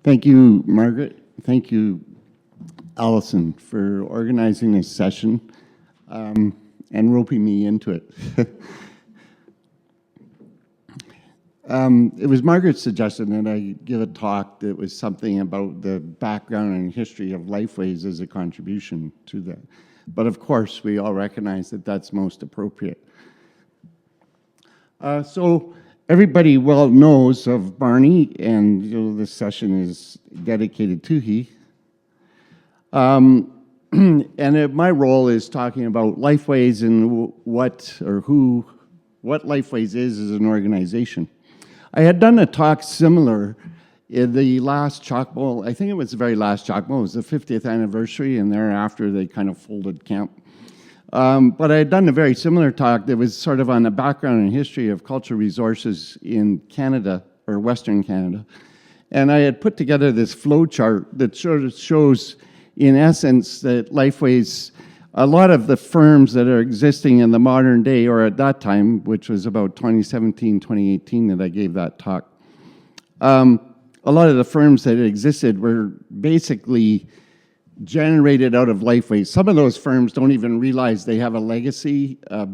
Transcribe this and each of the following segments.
Thank you, Margaret. Thank you, Allison, for organizing this session and roping me into it. It was Margaret's suggestion that I give a talk that was something about the background and history of Lifeways as a contribution to that. But of course, we all recognize that that's most appropriate. So everybody well knows of Barney, and this session is dedicated to he. My role is talking about Lifeways and what Lifeways is as an organization. I had done a talk similar in the last Chalk Bowl. I think it was the very last Chalk Bowl. It was the 50th anniversary, and thereafter they kind of folded camp. But I had done a very similar talk that was sort of on the background and history of cultural resources in Canada, or Western Canada. And I had put together this flow chart that sort of shows, in essence, that Lifeways, a lot of the firms that are existing in the modern day, or at that time, which was about 2017, 2018 that I gave that talk, a lot of the firms that existed were basically generated out of Lifeways. Some of those firms don't even realize they have a legacy, a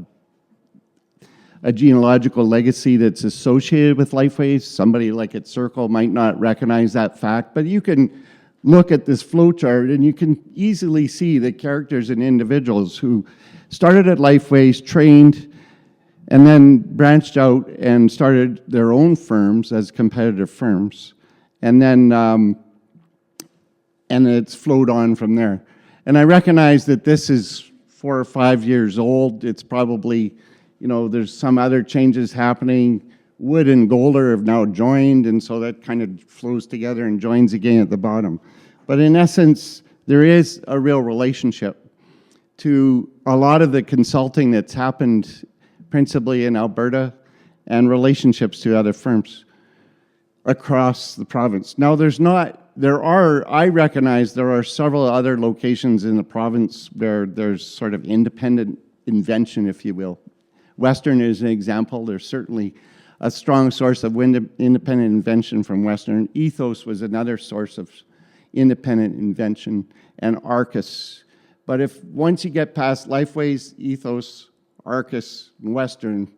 genealogical legacy that's associated with Lifeways. Somebody like at Circle might not recognize that fact, but you can look at this flowchart and you can easily see the characters and individuals who started at Lifeways, trained, and then branched out and started their own firms as competitive firms. And then and it's flowed on from there. And I recognize that this is 4 or 5 years old. It's probably, there's some other changes happening. Wood and Golder have now joined, and so that kind of flows together and joins again at the bottom. But in essence, there is a real relationship to a lot of the consulting that's happened principally in Alberta and relationships to other firms across the province. Now, I recognize there are several other locations in the province where there's sort of independent invention, if you will. Western is an example. There's certainly a strong source of independent invention from Western. Ethos was another source of independent invention, and Arcus. But once you get past Lifeways, Ethos, Arcus, and Western,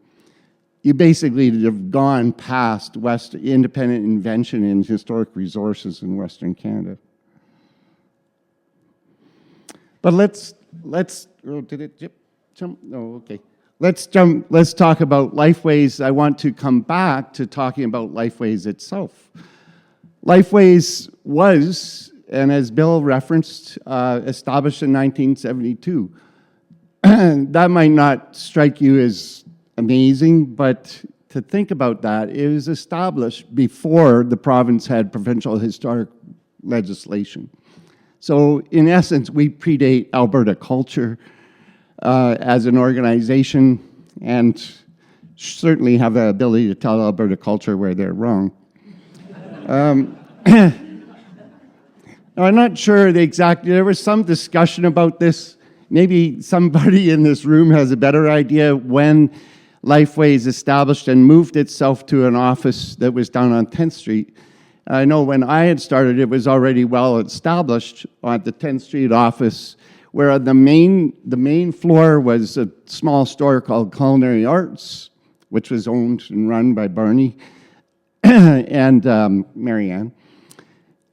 you basically have gone past independent invention in historic resources in Western Canada. But let's did it jump? No, okay. Let's talk about Lifeways. I want to come back to talking about Lifeways itself. Lifeways was, and as Bill referenced, established in 1972. That might not strike you as amazing, but to think about that, it was established before the province had provincial historic legislation. So in essence, we predate Alberta culture as an organization, and certainly have the ability to tell Alberta culture where they're wrong. I'm not sure there was some discussion about this. Maybe somebody in this room has a better idea when Lifeways established and moved itself to an office that was down on 10th Street. I know when I had started, it was already well established at the 10th Street office, where the main floor was a small store called Culinary Arts, which was owned and run by Barney and Marianne.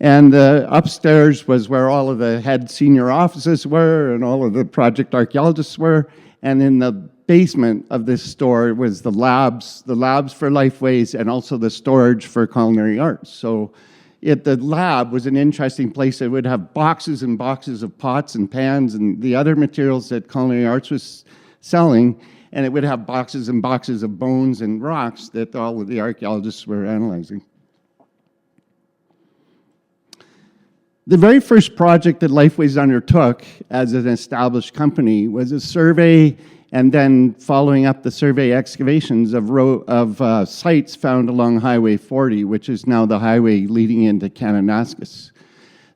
And upstairs was where all of the head senior offices were and all of the project archaeologists were. And in the basement of this store was the labs for Lifeways and also the storage for Culinary Arts. So the lab was an interesting place. It would have boxes and boxes of pots and pans and the other materials that Culinary Arts was selling, and it would have boxes and boxes of bones and rocks that all of the archaeologists were analyzing. The very first project that Lifeways undertook as an established company was a survey, and then following up the survey, excavations of sites found along Highway 40, which is now the highway leading into Kananaskis.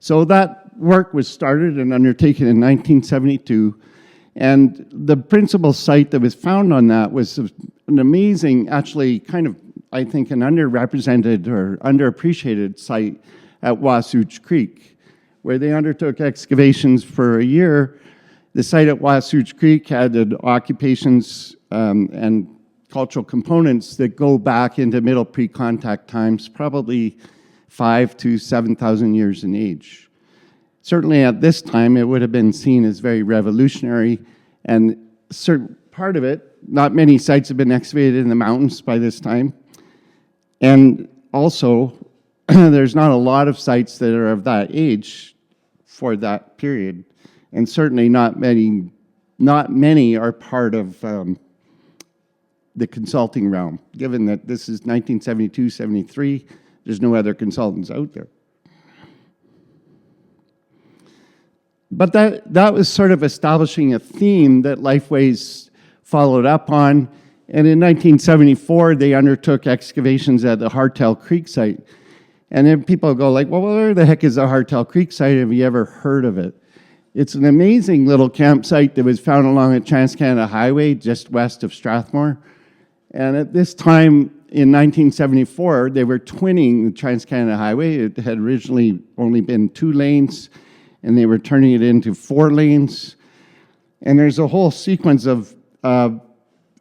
So that work was started and undertaken in 1972, and the principal site that was found on that was an amazing, actually kind of, I think, an underrepresented or underappreciated site at Wasatch Creek, where they undertook excavations for a year. The site at Wasatch Creek had occupations and cultural components that go back into middle pre-contact times, probably 5,000 to 7,000 years in age. Certainly at this time, it would have been seen as very revolutionary, and certain part of it, not many sites have been excavated in the mountains by this time. And also, there's not a lot of sites that are of that age for that period. And certainly not many are part of the consulting realm, given that this is 1972, 73, there's no other consultants out there. But that was sort of establishing a theme that Lifeways followed up on. And in 1974, they undertook excavations at the Hartel Creek site. And then people go like, well, where the heck is the Hartel Creek site? Have you ever heard of it? It's an amazing little campsite that was found along a Trans-Canada Highway just west of Strathmore. And at this time, in 1974, they were twinning the Trans-Canada Highway. It had originally only been 2 lanes, and they were turning it into 4 lanes. And there's a whole sequence of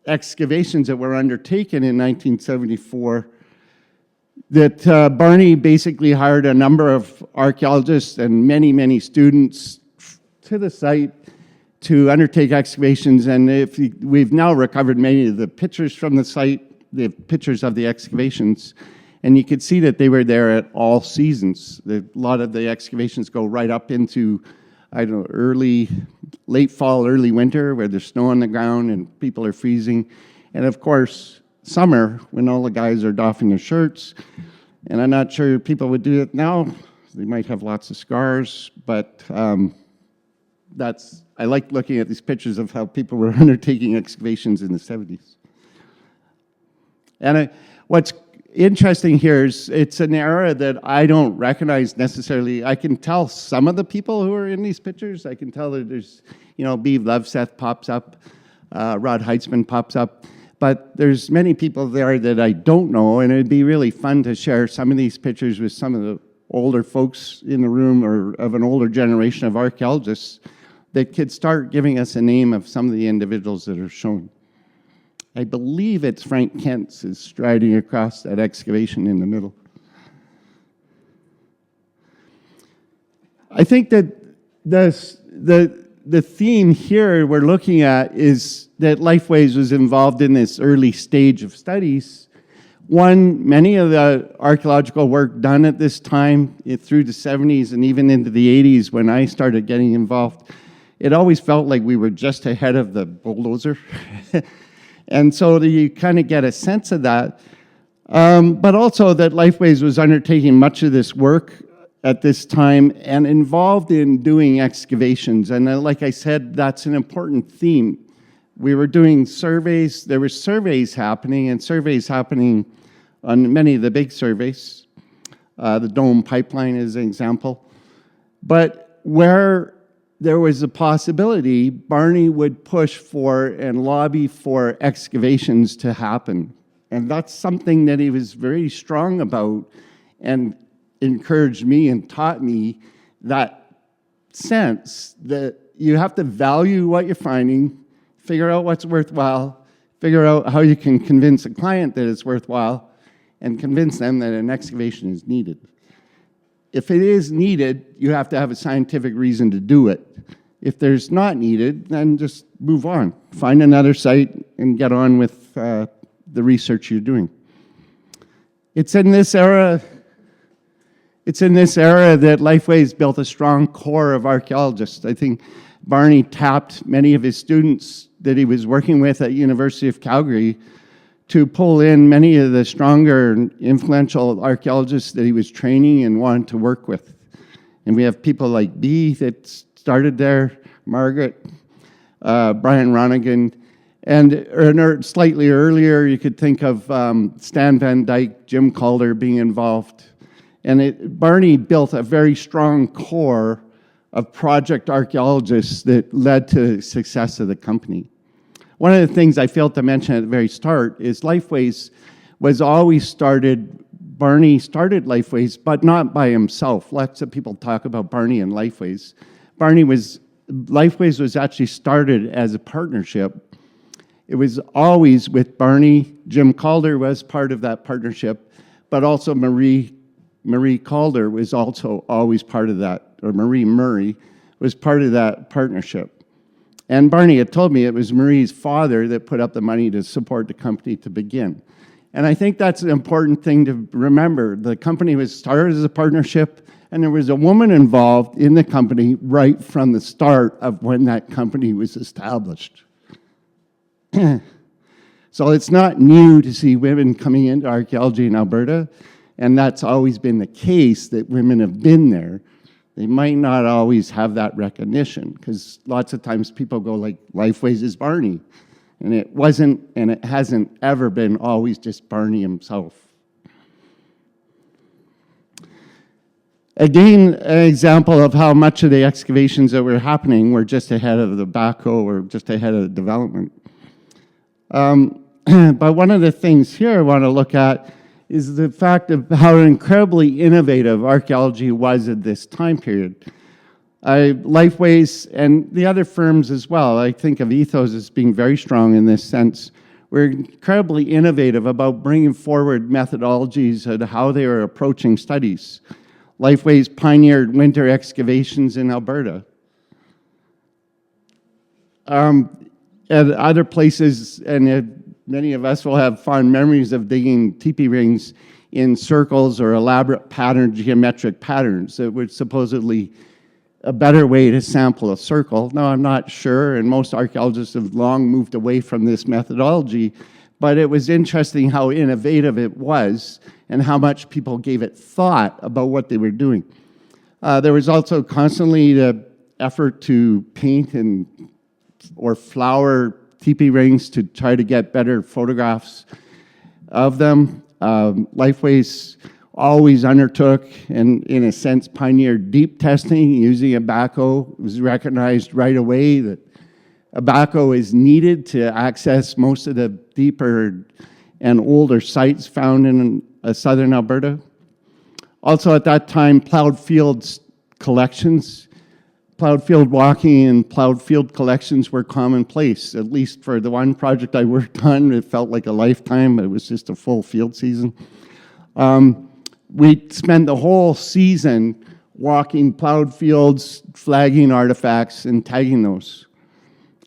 excavations that were undertaken in 1974 that Barney basically hired a number of archaeologists and many, many students to the site to undertake excavations. And we've now recovered many of the pictures from the site, the pictures of the excavations, and you could see that they were there at all seasons. A lot of the excavations go right up into, I don't know, late fall, early winter, where there's snow on the ground and people are freezing. And of course, summer, when all the guys are doffing their shirts. And I'm not sure people would do it now. They might have lots of scars, but I like looking at these pictures of how people were undertaking excavations in the 70s. And what's interesting here is it's an era that I don't recognize necessarily. I can tell some of the people who are in these pictures. I can tell that there's, Beav Loveseth pops up, Rod Heitzman pops up, but there's many people there that I don't know, and it'd be really fun to share some of these pictures with some of the older folks in the room or of an older generation of archaeologists that could start giving us a name of some of the individuals that are shown. I believe it's Frank Kent's is striding across that excavation in the middle. I think that the theme here we're looking at is that Lifeways was involved in this early stage of studies. Many of the archaeological work done at this time through the 70s and even into the 80s when I started getting involved, it always felt like we were just ahead of the bulldozer. And so you kind of get a sense of that. But also that Lifeways was undertaking much of this work at this time and involved in doing excavations. And like I said, that's an important theme. We were doing surveys. There were surveys happening, and surveys happening on many of the big surveys. The Dome Pipeline is an example. But where there was a possibility, Barney would push for and lobby for excavations to happen. And that's something that he was very strong about and encouraged me and taught me that sense that you have to value what you're finding, figure out what's worthwhile, figure out how you can convince a client that it's worthwhile, and convince them that an excavation is needed. If it is needed, you have to have a scientific reason to do it. If there's not needed, then just move on. Find another site and get on with the research you're doing. It's in this era that Lifeways built a strong core of archaeologists. I think Barney tapped many of his students that he was working with at University of Calgary to pull in many of the stronger and influential archaeologists that he was training and wanted to work with. And we have people like Bee that started there, Margaret, Brian Ronigan, and slightly earlier you could think of Stan Van Dyke, Jim Calder being involved. And Barney built a very strong core of project archaeologists that led to the success of the company. One of the things I failed to mention at the very start is Lifeways was always started Barney started Lifeways, but not by himself. Lots of people talk about Barney and Lifeways. Lifeways was actually started as a partnership. It was always with Barney. Jim Calder was part of that partnership, but also Marie Calder was also always part of that, or Marie Murray was part of that partnership. And Barney had told me it was Marie's father that put up the money to support the company to begin. And I think that's an important thing to remember. The company was started as a partnership, and there was a woman involved in the company right from the start of when that company was established. So it's not new to see women coming into archaeology in Alberta, and that's always been the case, that women have been there. They might not always have that recognition, because lots of times people go like, Lifeways is Barney. And it wasn't, and it hasn't ever been always just Barney himself. Again, an example of how much of the excavations that were happening were just ahead of the backhoe or just ahead of the development. But one of the things here I want to look at is the fact of how incredibly innovative archaeology was at this time period. Lifeways and the other firms as well, I think of Ethos as being very strong in this sense. We're incredibly innovative about bringing forward methodologies of how they are approaching studies. Lifeways pioneered winter excavations in Alberta. At other places, and many of us will have fond memories of digging teepee rings in circles or elaborate geometric patterns that were supposedly a better way to sample a circle. Now, I'm not sure, and most archaeologists have long moved away from this methodology, but it was interesting how innovative it was and how much people gave it thought about what they were doing. There was also constantly the effort to paint or flower teepee rings to try to get better photographs of them. Lifeways always undertook and, in a sense, pioneered deep testing using a backhoe. It was recognized right away that a backhoe is needed to access most of the deeper and older sites found in southern Alberta. Also at that time, plowed fields collections, plowed field walking and plowed field collections were commonplace. At least for the one project I worked on, it felt like a lifetime. It was just a full field season. We spent the whole season walking plowed fields, flagging artifacts, and tagging those.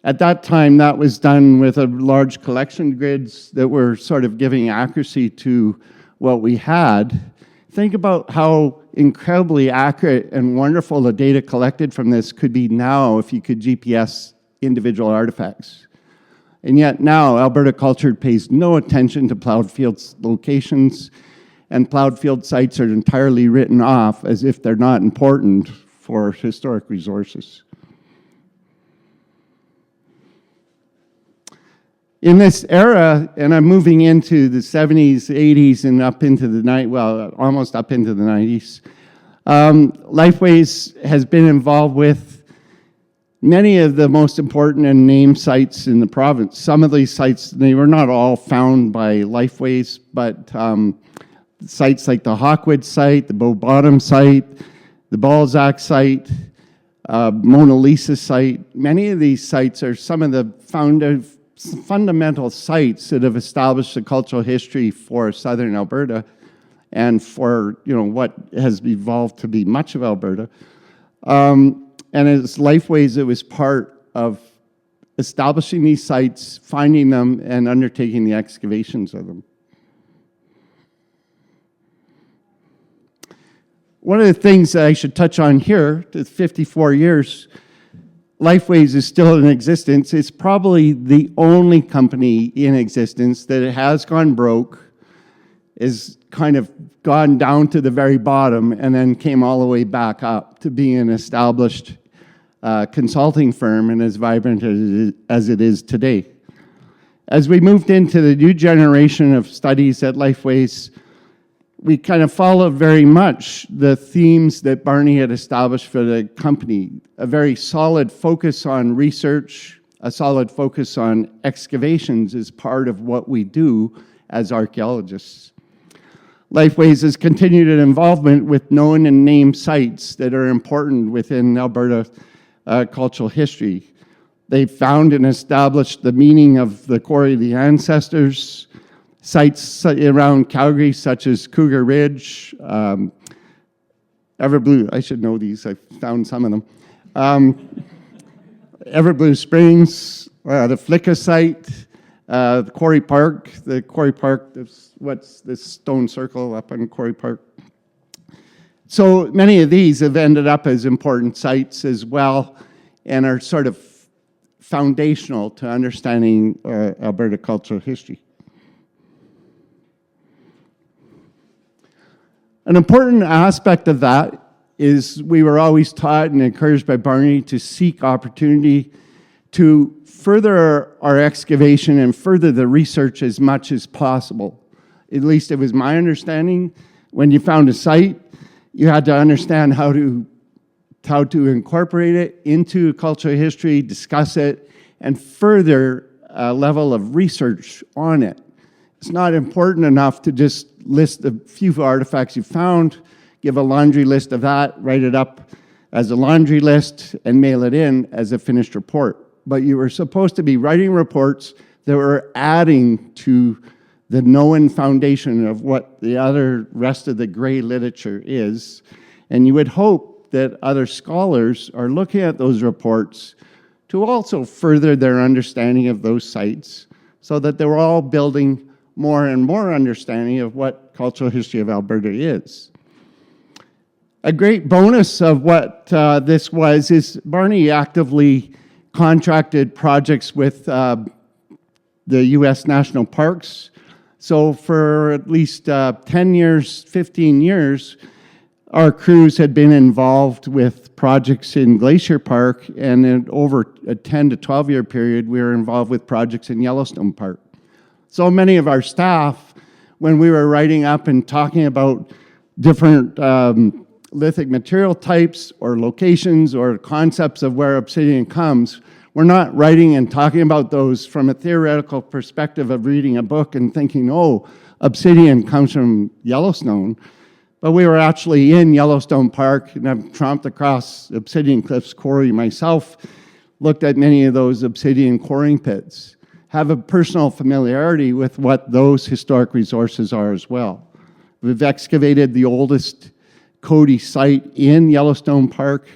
At that time, that was done with a large collection grids that were sort of giving accuracy to what we had. Think about how incredibly accurate and wonderful the data collected from this could be now if you could GPS individual artifacts. And yet now, Alberta culture pays no attention to plowed fields locations, and plowed field sites are entirely written off as if they're not important for historic resources. In this era, and I'm moving into the 70s, 80s, and up into almost up into the 90s, Lifeways has been involved with many of the most important and named sites in the province. Some of these sites, they were not all found by Lifeways, but sites like the Hawkwood site, the Bow Bottom site, the Balzac site, Mona Lisa site. Many of these sites are some of the fundamental sites that have established the cultural history for southern Alberta and for what has evolved to be much of Alberta. And as Lifeways, it was part of establishing these sites, finding them, and undertaking the excavations of them. One of the things that I should touch on here, the 54 years, Lifeways is still in existence. It's probably the only company in existence that has gone broke, is kind of gone down to the very bottom, and then came all the way back up to being an established consulting firm and as vibrant as it is today. As we moved into the new generation of studies at Lifeways, we kind of followed very much the themes that Barney had established for the company. A very solid focus on research, a solid focus on excavations is part of what we do as archaeologists. Lifeways has continued an involvement with known and named sites that are important within Alberta cultural history. They found and established the meaning of the quarry of the ancestors, sites around Calgary such as Cougar Ridge, Everblue, I should know these, I found some of them. Everblue Springs, the Flicka site, the Quarry Park, what's this stone circle up on Quarry Park? So many of these have ended up as important sites as well and are sort of foundational to understanding Alberta cultural history. An important aspect of that is we were always taught and encouraged by Barney to seek opportunity to further our excavation and further the research as much as possible. At least it was my understanding. When you found a site, you had to understand how to incorporate it into cultural history, discuss it, and further a level of research on it. It's not important enough to just list a few artifacts you found, give a laundry list of that, write it up as a laundry list, and mail it in as a finished report. But you were supposed to be writing reports that were adding to the known foundation of what the other rest of the gray literature is. And you would hope that other scholars are looking at those reports to also further their understanding of those sites so that they're all building more and more understanding of what cultural history of Alberta is. A great bonus of what this was is Barney actively contracted projects with the U.S. national parks. So for at least 10 years, 15 years, our crews had been involved with projects in Glacier Park, and in over a 10 to 12 year period, we were involved with projects in Yellowstone Park. So many of our staff, when we were writing up and talking about different lithic material types or locations or concepts of where obsidian comes, we're not writing and talking about those from a theoretical perspective of reading a book and thinking, oh, obsidian comes from Yellowstone. But we were actually in Yellowstone Park, and I've tromped across Obsidian Cliffs Quarry myself, looked at many of those obsidian quarrying pits, have a personal familiarity with what those historic resources are as well. We've excavated the oldest Cody site in Yellowstone Park.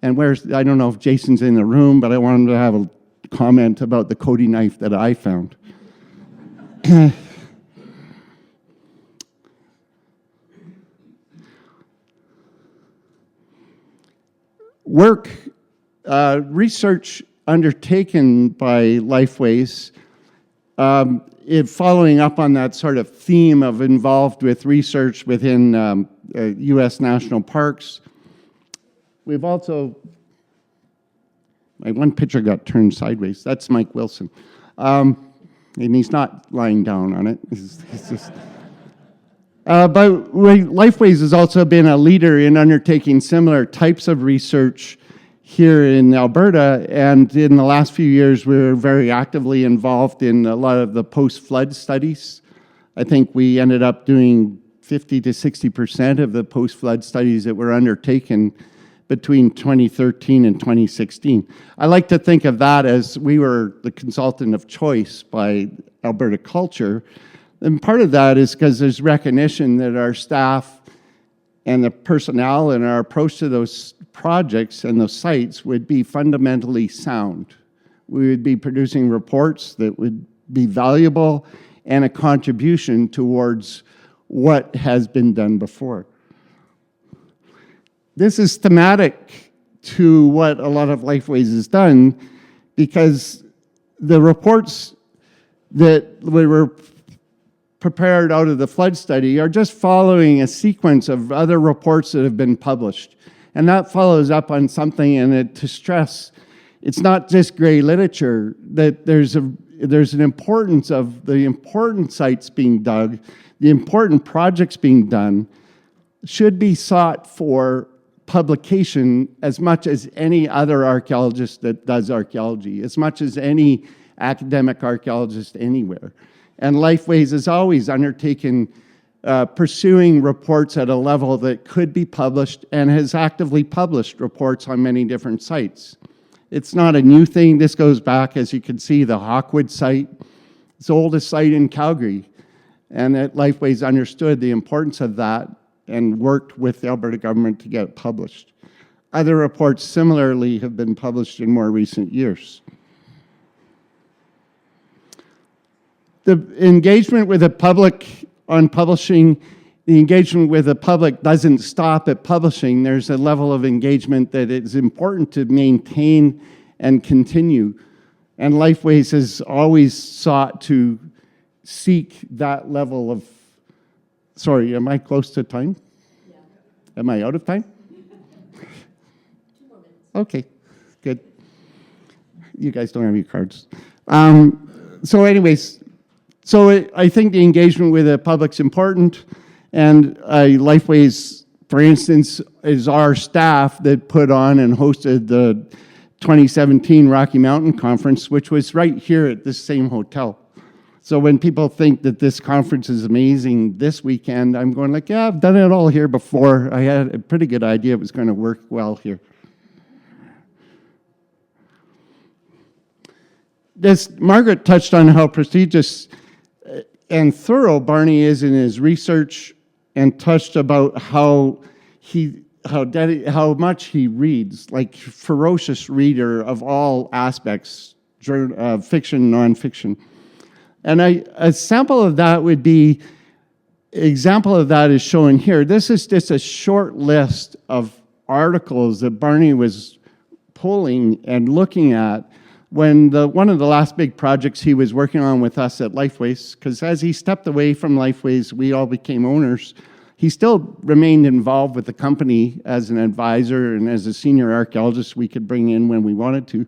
And I don't know if Jason's in the room, but I want him to have a comment about the Cody knife that I found. Research undertaken by Lifeways, following up on that sort of theme of involved with research within U.S. national parks. We've also, my one picture got turned sideways. That's Mike Wilson. And he's not lying down on it. He's just, but Lifeways has also been a leader in undertaking similar types of research here in Alberta. And in the last few years, we're very actively involved in a lot of the post-flood studies. I think we ended up doing 50 to 60% of the post-flood studies that were undertaken between 2013 and 2016. I like to think of that as we were the consultant of choice by Alberta Culture. And part of that is because there's recognition that our staff and the personnel and our approach to those projects and those sites would be fundamentally sound. We would be producing reports that would be valuable and a contribution towards what has been done before. This is thematic to what a lot of Lifeways has done because the reports that we were prepared out of the flood study are just following a sequence of other reports that have been published. And that follows up on something in it to stress it's not just gray literature, that there's an importance of the important sites being dug, the important projects being done should be sought for publication as much as any other archaeologist that does archaeology, as much as any academic archaeologist anywhere. And Lifeways has always undertaken pursuing reports at a level that could be published and has actively published reports on many different sites. It's not a new thing. This goes back, as you can see, the Hawkwood site. It's the oldest site in Calgary. And that Lifeways understood the importance of that and worked with the Alberta government to get it published. Other reports similarly have been published in more recent years. The engagement with the public on publishing, the engagement with the public doesn't stop at publishing. There's a level of engagement that is important to maintain and continue. And Lifeways has always sought to seek that level of, sorry, am I close to time? Yeah. Am I out of time? 2 more minutes. Okay, good. You guys don't have your cards. So anyways, I think the engagement with the public's important, and Lifeways, for instance, is our staff that put on and hosted the 2017 Rocky Mountain Conference, which was right here at this same hotel. So when people think that this conference is amazing this weekend, I'm going like, yeah, I've done it all here before. I had a pretty good idea it was going to work well here. Margaret touched on how prestigious and thorough Barney is in his research, and touched about how much he reads, like ferocious reader of all aspects, fiction, nonfiction. And a sample of that would be, example of that is shown here. This is just a short list of articles that Barney was pulling and looking at when one of the last big projects he was working on with us at Lifeways, because as he stepped away from Lifeways, we all became owners. He still remained involved with the company as an advisor and as a senior archaeologist we could bring in when we wanted to.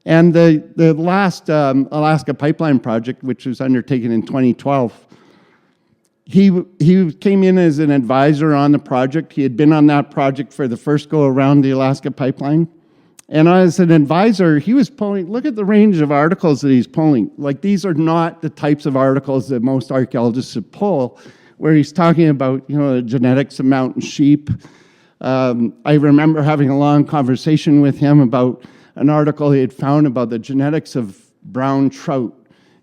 And the last Alaska Pipeline project, which was undertaken in 2012, he came in as an advisor on the project. He had been on that project for the first go around the Alaska Pipeline. And as an advisor, he was pulling, look at the range of articles that he's pulling. Like, these are not the types of articles that most archaeologists would pull, where he's talking about, the genetics of mountain sheep. I remember having a long conversation with him about an article he had found about the genetics of brown trout.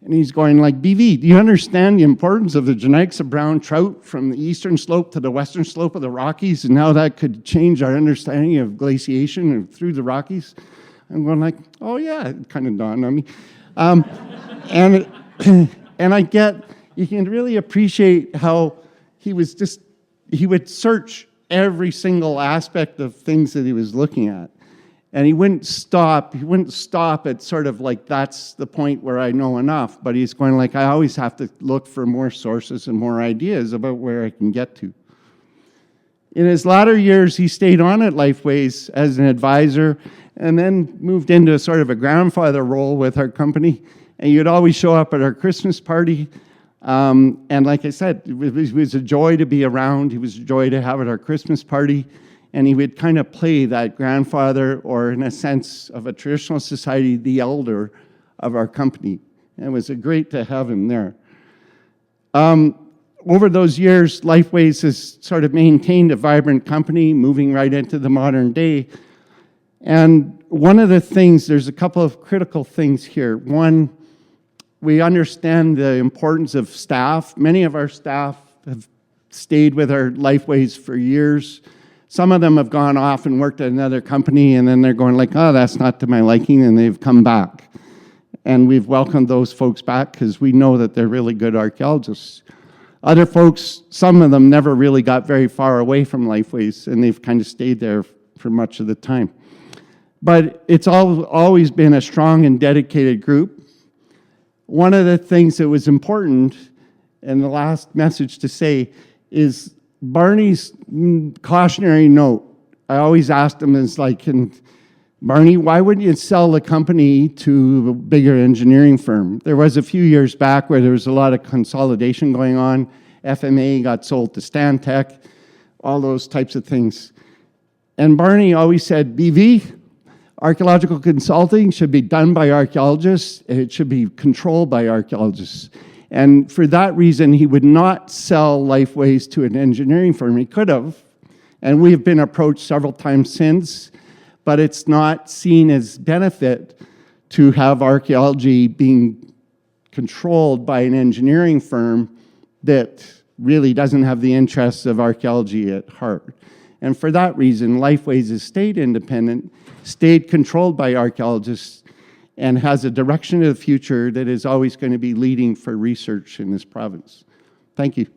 And he's going like, BV, do you understand the importance of the genetics of brown trout from the eastern slope to the western slope of the Rockies, and how that could change our understanding of glaciation through the Rockies? I'm going like, oh yeah, it kind of dawned on me. And I get, you can really appreciate how he would search every single aspect of things that he was looking at. And he wouldn't stop at sort of like, that's the point where I know enough, but he's going like, I always have to look for more sources and more ideas about where I can get to. In his latter years, he stayed on at Lifeways as an advisor, and then moved into sort of a grandfather role with our company. And you'd always show up at our Christmas party. And like I said, it was a joy to be around. It was a joy to have at our Christmas party. And he would kind of play that grandfather, or in a sense of a traditional society, the elder of our company. And it was great to have him there. Over those years, Lifeways has sort of maintained a vibrant company, moving right into the modern day. And one of the things, there's a couple of critical things here. One, we understand the importance of staff. Many of our staff have stayed with our Lifeways for years. Some of them have gone off and worked at another company, and then they're going like, oh, that's not to my liking, and they've come back. And we've welcomed those folks back because we know that they're really good archaeologists. Other folks, some of them never really got very far away from Lifeways, and they've kind of stayed there for much of the time. But it's always been a strong and dedicated group. One of the things that was important, and the last message to say, is Barney's cautionary note. I always asked him, is like, Barney, why wouldn't you sell the company to a bigger engineering firm? There was a few years back where there was a lot of consolidation going on. FMA got sold to Stantec, all those types of things. And Barney always said, BV, archaeological consulting should be done by archaeologists, and it should be controlled by archaeologists. And for that reason, he would not sell Lifeways to an engineering firm. He could have, and we have been approached several times since, but it's not seen as benefit to have archaeology being controlled by an engineering firm that really doesn't have the interests of archaeology at heart. And for that reason, Lifeways has stayed independent, stayed controlled by archaeologists, and has a direction of the future that is always going to be leading for research in this province. Thank you.